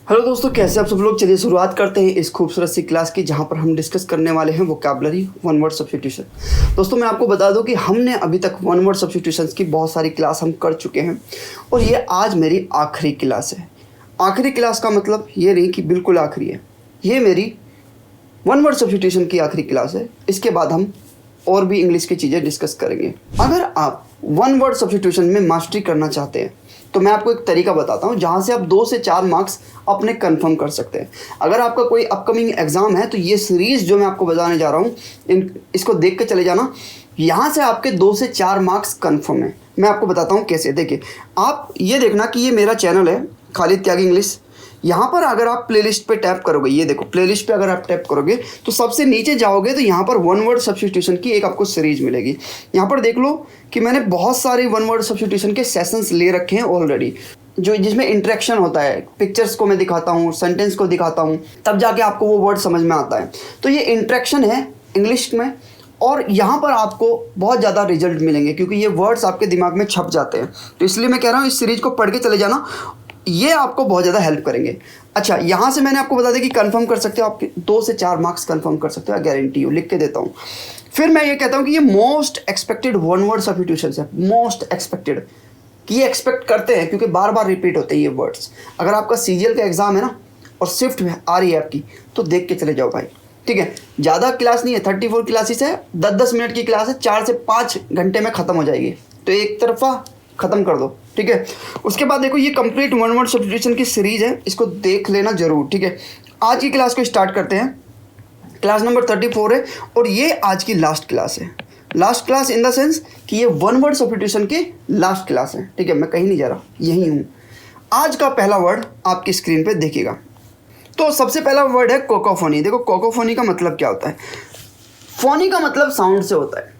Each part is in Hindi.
हेलो दोस्तों, कैसे आप सब लोग। चलिए शुरुआत करते हैं इस खूबसूरत सी क्लास की, जहां पर हम डिस्कस करने वाले हैं वोकैबुलरी वन वर्ड सब्स्टिट्यूशन। दोस्तों मैं आपको बता दूं कि हमने अभी तक वन वर्ड सब्स्टिट्यूशंस की बहुत सारी क्लास हम कर चुके हैं और ये आज मेरी आखिरी क्लास है। आखिरी क्लास का मतलब ये नहीं कि बिल्कुल आखिरी है, ये मेरी वन वर्ड सब्स्टिट्यूशन की आखिरी क्लास है। इसके बाद हम और भी इंग्लिश की चीज़ें डिस्कस करेंगे। अगर आप वन वर्ड सब्स्टिट्यूशन में मास्टरी करना चाहते हैं तो मैं आपको एक तरीका बताता हूँ जहाँ से आप 2 से 4 मार्क्स अपने कंफर्म कर सकते हैं। अगर आपका कोई अपकमिंग एग्ज़ाम है तो ये सीरीज़ जो मैं आपको बताने जा रहा हूँ इसको देख के चले जाना, यहाँ से आपके 2 से 4 मार्क्स कंफर्म है। मैं आपको बताता हूँ कैसे। देखिए, आप ये देखना कि ये मेरा चैनल है खालिद त्यागी इंग्लिश। यहाँ पर अगर आप प्लेलिस्ट पे टैप करोगे, ये देखो प्लेलिस्ट पे अगर आप टैप करोगे तो सबसे नीचे जाओगे तो यहाँ पर वन वर्ड सब्स्टिट्यूशन की एक आपको सीरीज मिलेगी। यहाँ पर देख लो कि मैंने बहुत सारे वन वर्ड सब्स्टिट्यूशन के सेशंस ले रखे हैं ऑलरेडी, जो जिसमें इंटरेक्शन होता है। पिक्चर्स को मैं दिखाता हूँ, सेंटेंस को दिखाता हूँ, तब जाके आपको वो वर्ड समझ में आता है। तो ये इंटरेक्शन है इंग्लिश में और यहाँ पर आपको बहुत ज़्यादा रिजल्ट मिलेंगे क्योंकि ये वर्ड्स आपके दिमाग में छप जाते हैं। तो इसलिए मैं कह रहा हूँ इस सीरीज को पढ़ के चले जाना, ये आपको बहुत ज़्यादा हेल्प करेंगे। अच्छा, यहाँ से मैंने आपको बता दिया कि कंफर्म कर सकते हो, आप 2 से 4 मार्क्स कंफर्म कर सकते हो, गारंटी हूँ, लिख के देता हूँ। फिर मैं ये कहता हूँ कि ये most expected one word substitution है। मोस्ट एक्सपेक्टेड कि ये एक्सपेक्ट करते हैं क्योंकि बार बार रिपीट होते हैं ये वर्ड्स। अगर आपका सीजीएल का एग्जाम है ना और शिफ्ट आ रही है आपकी, तो देख के चले जाओ भाई, ठीक है। ज़्यादा क्लास नहीं है, 34 क्लासेस है, 10-10 मिनट की क्लास है, 4 से 5 घंटे में ख़त्म हो जाएगी, तो एक तरफा ख़त्म कर दो, ठीक है। उसके बाद देखो ये कंप्लीट वन वर्ड सब्स्टिट्यूशन की सीरीज है, इसको देख लेना जरूर, ठीक है। आज की क्लास को स्टार्ट करते हैं। क्लास नंबर 34 है और ये आज की लास्ट क्लास है। Last class in the sense कि ये वन वर्ड सब्स्टिट्यूशन की लास्ट क्लास है, ठीक है। मैं कहीं नहीं जा रहा, यहीं हूँ। आज का पहला वर्ड आपकी स्क्रीन पे देखिएगा। तो सबसे पहला वर्ड है कोकोफोनी। देखो कोकोफोनी का मतलब क्या होता है। फोनी का मतलब साउंड से होता है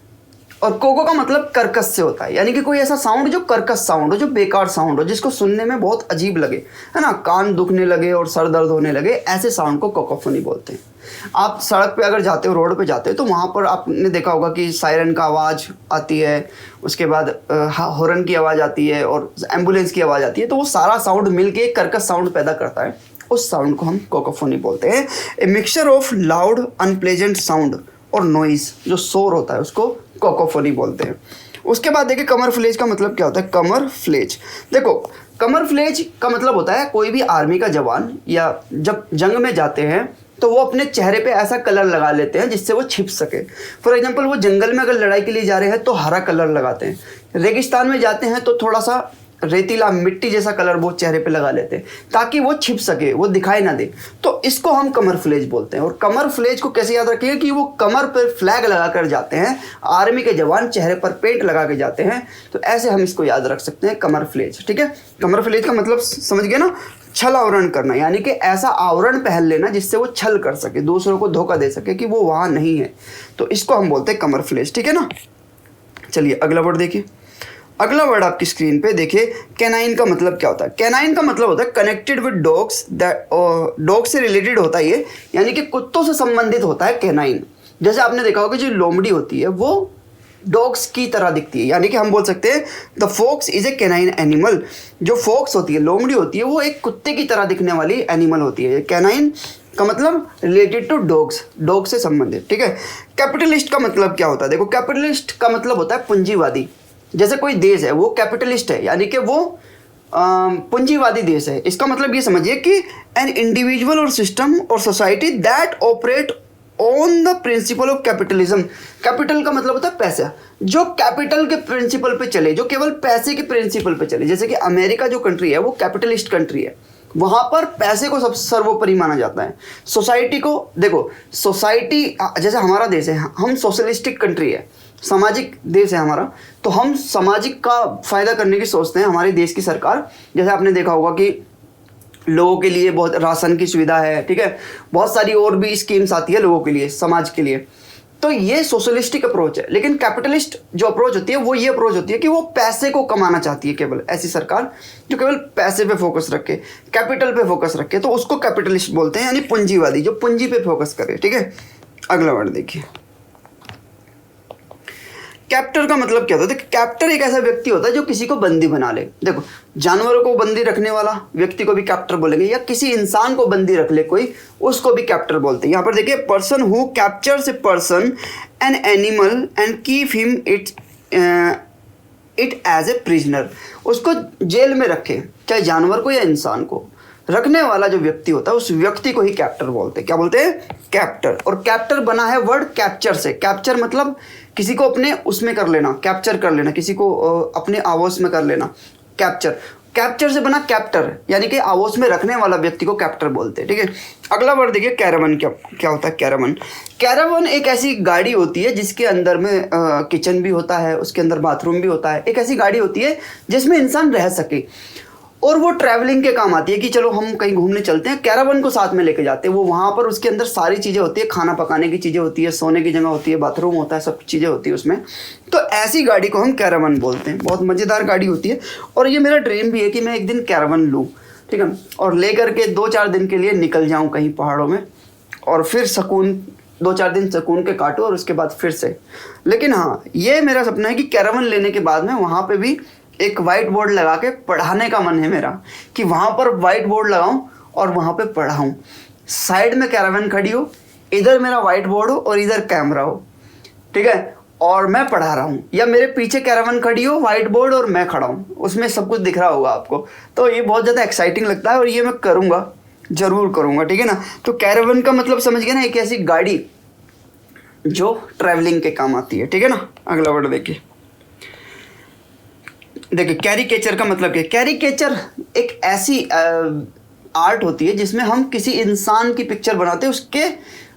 और कोको का मतलब कर्कश से होता है, यानी कि कोई ऐसा साउंड जो कर्कश साउंड हो, जो बेकार साउंड हो, जिसको सुनने में बहुत अजीब लगे, है ना, कान दुखने लगे और सर दर्द होने लगे, ऐसे साउंड को कोकोफोनी बोलते हैं। आप सड़क पे अगर जाते हो, रोड पे जाते हो, तो वहाँ पर आपने देखा होगा कि सायरन का आवाज़ आती है, उसके बाद हॉर्न की आवाज़ आती है और एम्बुलेंस की आवाज़ आती है, तो वो सारा साउंड मिलके एक कर्कश साउंड पैदा करता है। उस साउंड को हम कोकोफोनी बोलते हैं। A mixture of loud unpleasant sound और नॉइज, जो शोर होता है, उसको कोकोफोनी बोलते हैं। उसके बाद देखिए कमर फ्लेज का मतलब क्या होता है। कमर फ्लेज, देखो कमर फ्लेज का मतलब होता है कोई भी आर्मी का जवान या जब जंग में जाते हैं तो वो अपने चेहरे पे ऐसा कलर लगा लेते हैं जिससे वो छिप सके। फॉर एग्जांपल वो जंगल में अगर लड़ाई के लिए जा रहे हैं तो हरा कलर लगाते हैं, रेगिस्तान में जाते हैं तो थोड़ा सा रेतीला मिट्टी जैसा कलर वो चेहरे पे लगा लेते हैं ताकि वो छिप सके, वो दिखाई ना दे। तो इसको हम कमर फ्लेज बोलते हैं। और कमर फ्लेज को कैसे याद रखिए कि वो कमर पर फ्लैग लगा कर जाते हैं, आर्मी के जवान चेहरे पर पेंट लगा के जाते हैं, तो ऐसे हम इसको याद रख सकते हैं, कमर फ्लेज, ठीक है। कमर फ्लेज का मतलब समझ गए ना, छल आवरण करना, यानी कि ऐसा आवरण पहन लेना जिससे वो छल कर सके, दूसरों को धोखा दे सके कि वो वहाँ नहीं है, तो इसको हम बोलते हैं कमर फ्लेज, ठीक है ना। चलिए अगला वर्ड देखिए। अगला वर्ड आपकी स्क्रीन पे देखिए, कैनाइन का मतलब क्या होता है। कैनाइन का मतलब होता है कनेक्टेड विद डॉग्स, डॉग से रिलेटेड होता है ये, यानी कि कुत्तों से संबंधित होता है कैनाइन। जैसे आपने देखा होगा जो लोमड़ी होती है वो डॉग्स की तरह दिखती है, यानी कि हम बोल सकते हैं the fox is a canine animal. जो फॉक्स होती है, लोमड़ी होती है, वो एक कुत्ते की तरह दिखने वाली एनिमल होती है। कैनाइन का मतलब रिलेटेड टू डॉग्स, डॉग से संबंधित, ठीक है। कैपिटलिस्ट का मतलब क्या होता है। देखो कैपिटलिस्ट का मतलब होता है पूंजीवादी। जैसे कोई देश है वो कैपिटलिस्ट है, यानी कि वो पूंजीवादी देश है। इसका मतलब ये समझिए कि एन इंडिविजुअल और सिस्टम और society that operate on the principle of capitalism. Capital का मतलब होता है पैसा, जो कैपिटल के प्रिंसिपल पे चले, जो केवल पैसे के प्रिंसिपल पे चले। जैसे कि अमेरिका जो कंट्री है वो कैपिटलिस्ट कंट्री है, वहाँ पर पैसे को सब सर्वोपरि माना जाता है। सोसाइटी को देखो, सोसाइटी जैसे हमारा देश है, हम सोशलिस्टिक कंट्री है, सामाजिक देश है हमारा, तो हम सामाजिक का फ़ायदा करने की सोचते हैं। हमारे देश की सरकार, जैसे आपने देखा होगा कि लोगों के लिए बहुत राशन की सुविधा है, ठीक है, बहुत सारी और भी स्कीम्स आती है लोगों के लिए, समाज के लिए। तो ये सोशलिस्टिक अप्रोच है। लेकिन कैपिटलिस्ट जो अप्रोच होती है वो ये अप्रोच होती है कि वो पैसे को कमाना चाहती है, केवल ऐसी सरकार जो केवल पैसे पे फोकस रखे, कैपिटल पे फोकस रखे, तो उसको कैपिटलिस्ट बोलते हैं, यानी पूंजीवादी, जो पूंजी पे फोकस करे, ठीक है। अगला वर्ड देखिए, कैप्टर का मतलब क्या होता है? कैप्टर एक ऐसा व्यक्ति होता है जो किसी को बंदी बना ले। देखो, जानवरों को बंदी रखने वाला व्यक्ति को भी कैप्टर बोलेंगे, या किसी इंसान को बंदी रख ले कोई, उसको भी कैप्टर बोलते हैं। यहाँ पर देखिए, person who captures a person an animal and keep him it as a prisoner. उसको जेल में रखे, चाहे जानवर को या इंसान को, रखने वाला जो व्यक्ति होता है उस व्यक्ति को ही कैप्टर बोलते हैं। क्या बोलते हैं? कैप्टर। और कैप्टर बना है वर्ड कैप्चर से। कैप्चर मतलब किसी को अपने उसमें कर लेना, कैप्चर कर लेना, किसी को अपने आवाज में कर लेना, कैप्चर। कैप्चर से बना कैप्टर, यानी कि आवाज में रखने वाला व्यक्ति को कैप्टर बोलते हैं। ठीक है, अगला वर्ड देखिए, कैरावन। क्या होता है कैरावन? कैरावन एक ऐसी गाड़ी होती है जिसके अंदर में किचन भी होता है, उसके अंदर बाथरूम भी होता है। एक ऐसी गाड़ी होती है जिसमें इंसान रह सके, और वो ट्रैवलिंग के काम आती है कि चलो हम कहीं घूमने चलते हैं, कैरावन को साथ में लेके जाते हैं। वो वहाँ पर उसके अंदर सारी चीज़ें होती है, खाना पकाने की चीज़ें होती है, सोने की जगह होती है, बाथरूम होता है, सब चीज़ें होती है उसमें। तो ऐसी गाड़ी को हम कैरावन बोलते हैं। बहुत मज़ेदार गाड़ी होती है, और ये मेरा ड्रीम भी है कि मैं एक दिन कैरावन लूँ, ठीक है, और ले करके 2-4 दिन के लिए निकल जाऊँ कहीं पहाड़ों में, और फिर सुकून 2-4 दिन सुकून के काटो, और उसके बाद फिर से। लेकिन हाँ, ये मेरा सपना है कि कैरावन लेने के बाद में वहाँ पे भी एक वाइट बोर्ड लगा के पढ़ाने का मन है मेरा, कि वहाँ पर वाइट बोर्ड लगाऊं और वहाँ पे पढ़ाऊं। साइड में कैरावन खड़ी हो, इधर मेरा वाइट बोर्ड हो और इधर कैमरा हो, ठीक है, और मैं पढ़ा रहा हूँ, या मेरे पीछे कैरावन खड़ी हो, वाइट बोर्ड और मैं खड़ा हूँ, उसमें सब कुछ दिख रहा होगा आपको। तो ये बहुत ज़्यादा एक्साइटिंग लगता है, और ये मैं करूँगा, ज़रूर करूँगा, ठीक है ना। तो कैरावन का मतलब समझ गए ना, एक ऐसी गाड़ी जो ट्रैवलिंग के काम आती है, ठीक है ना। अगला वर्ड देखिए, कैरिकेचर का मतलब क्या है? कैरिकेचर एक ऐसी आर्ट होती है जिसमें हम किसी इंसान की पिक्चर बनाते हैं,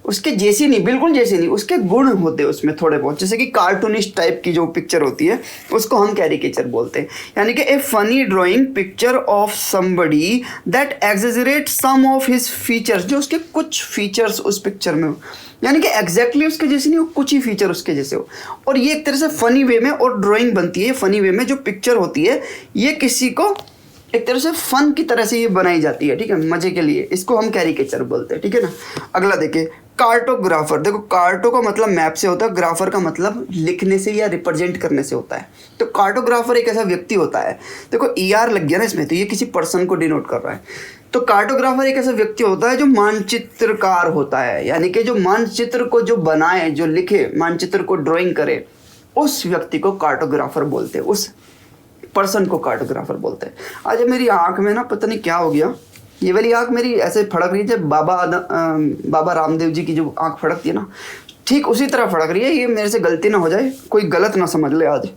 उसके जैसी नहीं, बिल्कुल जैसी नहीं, उसके गुण होते हैं उसमें थोड़े बहुत, जैसे कि कार्टूनिस्ट टाइप की जो पिक्चर होती है उसको हम कैरिकेचर बोलते हैं। यानी कि a funny drawing picture of somebody that exaggerate some of his features, जो उसके कुछ फीचर्स उस पिक्चर में हो, यानी कि एग्जैक्टली उसके जैसे नहीं हो, कुछ ही फीचर उसके जैसे हो। और ये एक तरह से फनी वे में और ड्राइंग बनती है, फनी वे में जो पिक्चर होती है ये किसी को एक तरह से फन की तरह से ये बनाई जाती है, ठीक है, मजे के लिए, इसको हम कैरिकेचर बोलते हैं, ठीक है ना। अगला देखिए, कार्टोग्राफर। देखो, कार्टो का मतलब मैप से होता है, ग्राफर का मतलब लिखने से या रिप्रेजेंट करने से होता है। तो कार्टोग्राफर एक ऐसा व्यक्ति होता है, देखो ER लग गया ना इसमें, तो ये किसी पर्सन को डिनोट कर रहा है। तो कार्टोग्राफर एक ऐसा व्यक्ति होता है जो मानचित्रकार होता है, यानी कि जो मानचित्र को जो बनाए, जो लिखे, मानचित्र को ड्राइंग करे, उस व्यक्ति को कार्टोग्राफर बोलते हैं, उस पर्सन को कार्टोग्राफर बोलते हैं। आज मेरी आंख में ना पता नहीं क्या हो गया, ये वाली आंख मेरी ऐसे फड़क रही है, बाबा रामदेव जी की जो आंख फड़कती है ना, ठीक उसी तरह फड़क रही है। ये मेरे से गलती ना हो जाए, कोई गलत ना समझ ले आज,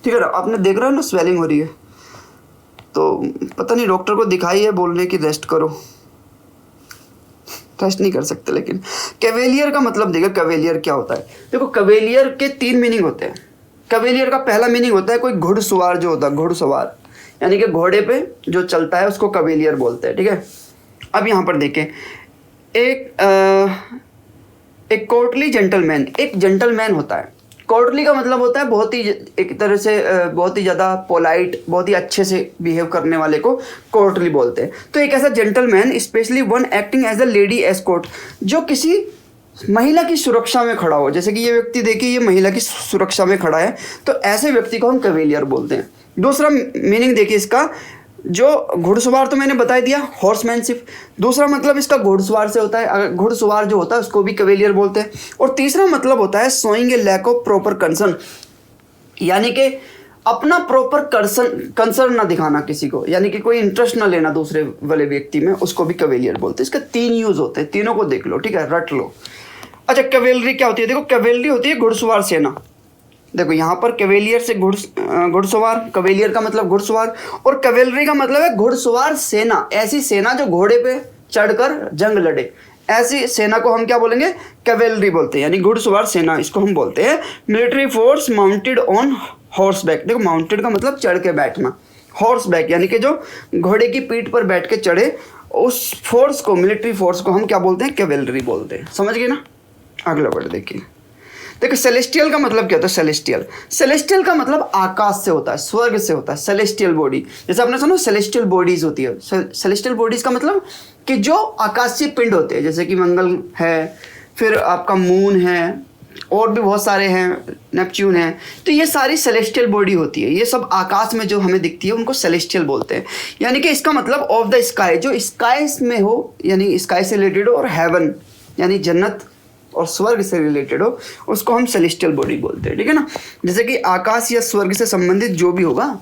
ठीक है ना। आपने देख रहा है ना, स्वेलिंग हो रही है, तो पता नहीं, डॉक्टर को दिखाई है, बोल रहे कि रेस्ट करो, रेस्ट नहीं कर सकते। लेकिन कैवेलियर का मतलब देखो, कैवेलियर क्या होता है? देखो, कैवेलियर के 3 मीनिंग होते हैं। कैवेलियर का पहला मीनिंग होता है कोई घुड़सवार जो होता है, घुड़सवार, यानी कि घोड़े पे जो चलता है उसको कैवेलियर बोलते हैं, ठीक है। अब यहाँ पर देखें, एक कोर्टली जेंटलमैन, एक जेंटलमैन होता है। कोर्टली का मतलब होता है बहुत ही, एक तरह से बहुत ही ज़्यादा पोलाइट, बहुत ही अच्छे से बिहेव करने वाले को कोर्टली बोलते हैं। तो एक ऐसा gentleman, specially one acting as a lady escort, जो किसी महिला की सुरक्षा में खड़ा हो, जैसे कि ये व्यक्ति देखिए, ये महिला की सुरक्षा में खड़ा है, तो ऐसे व्यक्ति को हम कैवेलियर बोलते हैं। दूसरा मीनिंग देखिए इसका, जो घुड़सवार तो मैंने बता दिया, हॉर्समैनशिप। दूसरा मतलब इसका घुड़सवार से होता है, अगर घुड़सवार जो होता है उसको भी कैवेलियर बोलते हैं। और तीसरा मतलब होता है showing a lack of proper concern, यानी कि अपना प्रॉपर कंसर्न ना दिखाना किसी को, यानी कि कोई इंटरेस्ट ना लेना दूसरे वाले व्यक्ति में, उसको भी कैवेलियर बोलते हैं। इसका 3 यूज होते हैं, तीनों को देख लो, ठीक है, रट लो। अच्छा, कैवेलरी क्या होती है? देखो, कैवेलरी होती है घुड़सवार सेना। देखो यहाँ पर कैवेलियर से घुड़सवार, कैवेलियर का मतलब घुड़सवार, और कैवेलरी का मतलब है घुड़सवार सेना, ऐसी सेना जो घोड़े पे चढ़कर जंग लड़े, ऐसी सेना को हम क्या बोलेंगे? कैवेलरी बोलते हैं, यानी घुड़सवार सेना, इसको हम बोलते हैं। Military force mounted on horse back. देखो, माउंटेड का मतलब चढ़ के बैठना, हॉर्स बैक यानी कि जो घोड़े की पीठ पर बैठ के चढ़े, उस फोर्स को, मिलिट्री फोर्स को हम क्या बोलते हैं? कैवेलरी बोलते हैं। समझ गए ना। अगला वर्ड देखिए, देखो सेलेस्टियल का मतलब क्या होता है? सेलेस्टियल, सेलेस्टियल का मतलब आकाश से होता है, स्वर्ग से होता है। सेलेस्टियल बॉडी, जैसे आपने सुना सेलेस्टियल बॉडीज होती है। सेलेस्टियल बॉडीज का मतलब कि जो आकाशीय पिंड होते हैं, जैसे कि मंगल है, फिर आपका मून है, और भी बहुत सारे हैं, नेपच्यून है। तो ये सारी सेलेस्टियल बॉडी होती है, ये सब आकाश में जो हमें दिखती है उनको सेलेस्टियल बोलते हैं। यानी कि इसका मतलब ऑफ द स्काई, जो स्काई में हो यानी स्काई से रिलेटेड हो, और हेवन यानी जन्नत और स्वर्ग से रिलेटेड हो, उसको हम सेलेस्टियल बॉडी बोलते हैं, ठीक है ना। जैसे कि आकाश या स्वर्ग से संबंधित जो भी होगा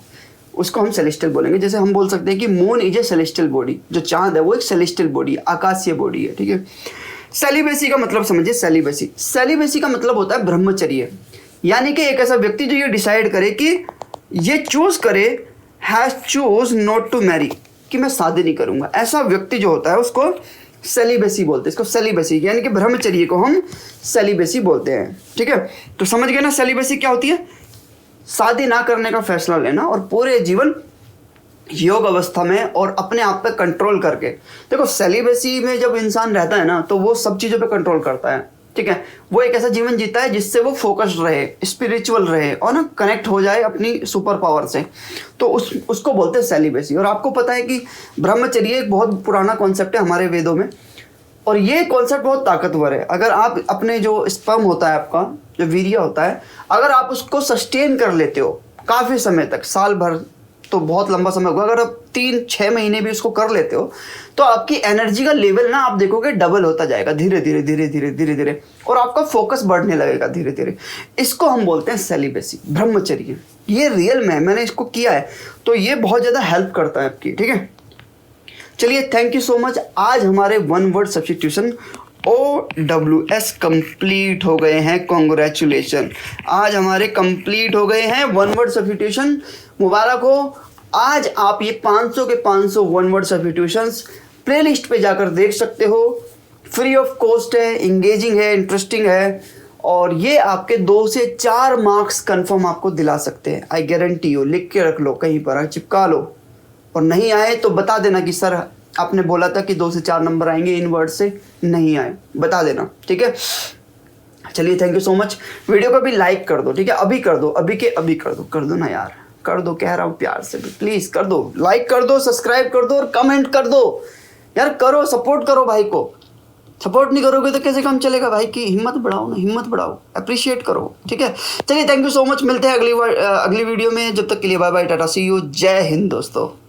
उसको हम सेलेस्टियल बोलेंगे। जैसे हम बोल सकते हैं कि moon is a celestial body, जो चांद है वो एक सेलेस्टियल बॉडी है, आकाशीय बॉडी है, ठीक है। सेलिबेसी का मतलब समझिए, सेलिबेसी का मतलब होता है ब्रह्मचर्य। यानी कि एक ऐसा व्यक्ति जो ये डिसाइड करे कि ये चूज करे, has choose not to marry, कि मैं शादी नहीं करूंगा, ऐसा व्यक्ति जो होता है उसको सेलिबेसी बोलते हैं। इसको सेलिबेसी यानी कि ब्रह्मचर्य को हम सेलिबेसी बोलते हैं, ठीक है। तो समझ गए ना सेलिबेसी क्या होती है? शादी ना करने का फैसला लेना और पूरे जीवन योग अवस्था में और अपने आप पे कंट्रोल करके। देखो सेलिबेसी में जब इंसान रहता है ना तो वो सब चीज़ों पे कंट्रोल करता है, ठीक है। वो एक ऐसा जीवन जीता है जिससे वो फोकस्ड रहे, स्पिरिचुअल रहे और ना कनेक्ट हो जाए अपनी सुपर पावर से। तो उसको बोलते हैं सेलिबेसी। और आपको पता है कि ब्रह्मचर्य एक बहुत पुराना कॉन्सेप्ट है हमारे वेदों में, और ये कॉन्सेप्ट बहुत ताकतवर है। अगर आप अपने जो स्पर्म होता है, आपका जो वीर्य होता है, अगर आप उसको सस्टेन कर लेते हो काफ़ी समय तक, साल भर तो बहुत लंबा समय होगा, अगर आप 3-6 महीने भी उसको कर लेते हो तो आपकी एनर्जी का लेवल ना आप देखोगे डबल होता जाएगा धीरे धीरे धीरे धीरे धीरे धीरे, और आपका फोकस बढ़ने लगेगा धीरे धीरे। इसको हम बोलते हैं सेलिबेसी, ब्रह्मचर्य। ये रियल में मैंने इसको किया है, तो ये बहुत ज़्यादा हेल्प करता है आपकी, ठीक है। चलिए, थैंक यू सो मच। आज हमारे one word substitution OWS complete हो गए हैं, कॉन्ग्रेचुलेशन। आज हमारे कंप्लीट हो गए हैं वन वर्ड सब्स्टिट्यूशन, मुबारक हो। आज आप ये 500 के 500 वन वर्ड सब्स्टिट्यूशंस प्लेलिस्ट पे जाकर देख सकते हो, फ्री ऑफ कॉस्ट है, इंगेजिंग है, इंटरेस्टिंग है, और ये आपके 2 से 4 मार्क्स कंफर्म आपको दिला सकते हैं। आई गारंटी यू, लिख के रख लो, कहीं पर चिपका लो, और नहीं आए तो बता देना कि सर आपने बोला था कि 2 से 4 नंबर आएंगे इन वर्ड से, नहीं आए, बता देना, ठीक है। चलिए, thank you so much. Video को भी लाइक कर दो, ठीक है, अभी कर दो, अभी के अभी कर दो ना यार, कर दो, कह रहा हूँ प्यार से भी, प्लीज़ कर दो, लाइक कर दो, सब्सक्राइब कर दो और कमेंट कर दो यार, करो, सपोर्ट करो भाई को। सपोर्ट नहीं करोगे तो कैसे काम चलेगा भाई? की हिम्मत बढ़ाओ ना, हिम्मत बढ़ाओ, अप्रिशिएट करो, ठीक है। चलिए, थैंक यू सो मच, मिलते हैं अगली वीडियो में। जब तक के लिए bye bye, tata, see you, जय हिंद दोस्तों।